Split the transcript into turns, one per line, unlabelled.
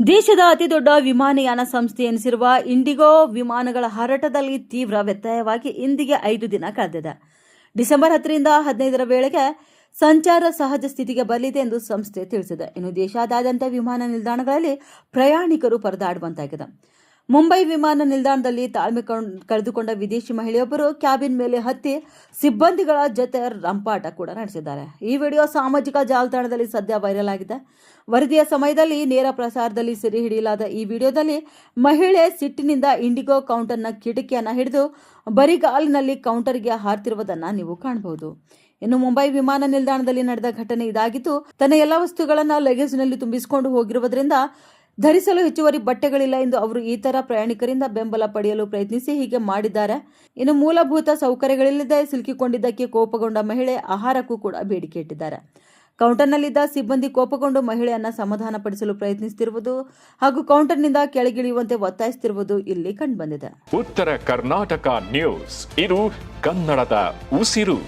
ದೇಶದ ಅತಿದೊಡ್ಡ ವಿಮಾನಯಾನ ಸಂಸ್ಥೆ ಎನಿಸಿರುವ ಇಂಡಿಗೋ ವಿಮಾನಗಳ ಹಾರಾಟದಲ್ಲಿ ತೀವ್ರ ವ್ಯತ್ಯಯವಾಗಿ ಇಂದಿಗೆ 5 ದಿನ ಕಳೆದಿದೆ. ಡಿಸೆಂಬರ್ 10ರಿಂದ 15ರ ವೇಳೆಗೆ ಸಂಚಾರ ಸಹಜ ಸ್ಥಿತಿಗೆ ಬರಲಿದೆ ಎಂದು ಸಂಸ್ಥೆ ತಿಳಿಸಿದೆ. ಇನ್ನು ದೇಶಾದ್ಯಂತ ವಿಮಾನ ನಿಲ್ದಾಣಗಳಲ್ಲಿ ಪ್ರಯಾಣಿಕರು ಪರದಾಡುವಂತಾಗಿದೆ. ಮುಂಬೈ ವಿಮಾನ ನಿಲ್ದಾಣದಲ್ಲಿ ತಾಳ್ಮೆ ಕಳೆದುಕೊಂಡ ವಿದೇಶಿ ಮಹಿಳೆಯೊಬ್ಬರು ಕ್ಯಾಬಿನ್ ಮೇಲೆ ಹತ್ತಿ ಸಿಬ್ಬಂದಿಗಳ ಜೊತೆ ರಂಪಾಟ ಕೂಡ ನಡೆಸಿದ್ದಾರೆ. ಈ ವಿಡಿಯೋ ಸಾಮಾಜಿಕ ಜಾಲತಾಣದಲ್ಲಿ ಸದ್ಯ ವೈರಲ್ ಆಗಿದೆ. ವರದಿಯ ಸಮಯದಲ್ಲಿ ನೇರ ಪ್ರಸಾರದಲ್ಲಿ ಸೆರೆ ಹಿಡಿಯಲಾದ ಈ ವಿಡಿಯೋದಲ್ಲಿ ಮಹಿಳೆ ಸಿಟ್ಟಿನಿಂದ ಇಂಡಿಗೋ ಕೌಂಟರ್ನ ಕಿಟಕಿಯನ್ನು ಹಿಡಿದು ಬರಿಗಾಲಿನಲ್ಲಿ ಕೌಂಟರ್ಗೆ ಹಾರ್ತಿರುವುದನ್ನು ನೀವು ಕಾಣಬಹುದು. ಇನ್ನು ಮುಂಬೈ ವಿಮಾನ ನಿಲ್ದಾಣದಲ್ಲಿ ನಡೆದ ಘಟನೆ ಇದಾಗಿದ್ದು, ತನ್ನ ಎಲ್ಲ ವಸ್ತುಗಳನ್ನು ಲಗೇಜ್ನಲ್ಲಿ ತುಂಬಿಸಿಕೊಂಡು ಹೋಗಿರುವುದರಿಂದ ಧರಿಸಲು ಹೆಚ್ಚುವರಿ ಬಟ್ಟೆಗಳಿಲ್ಲ ಎಂದು ಅವರು ಇತರ ಪ್ರಯಾಣಿಕರಿಂದ ಬೆಂಬಲ ಪಡೆಯಲು ಪ್ರಯತ್ನಿಸಿ ಹೀಗೆ ಮಾಡಿದ್ದಾರೆ. ಇನ್ನು ಮೂಲಭೂತ ಸೌಕರ್ಯಗಳಿಲ್ಲದೆ ಸಿಲುಕಿಕೊಂಡಿದ್ದಕ್ಕೆ ಕೋಪಗೊಂಡ ಮಹಿಳೆ ಆಹಾರಕ್ಕೂ ಕೂಡ ಬೇಡಿಕೆ ಇಟ್ಟಿದ್ದಾರೆ. ಕೌಂಟರ್ನಲ್ಲಿದ್ದ ಸಿಬ್ಬಂದಿ ಕೋಪಗೊಂಡು ಮಹಿಳೆಯನ್ನ ಸಮಾಧಾನಪಡಿಸಲು ಪ್ರಯತ್ನಿಸುತ್ತಿರುವುದು ಹಾಗೂ ಕೌಂಟರ್ನಿಂದ ಕೆಳಗಿಳಿಯುವಂತೆ ಒತ್ತಾಯಿಸುತ್ತಿರುವುದು ಇಲ್ಲಿ ಕಂಡುಬಂದಿದೆ.
ಉತ್ತರ ಕರ್ನಾಟಕ ನ್ಯೂಸ್, ಇದು ಕನ್ನಡದ ಉಸಿರು.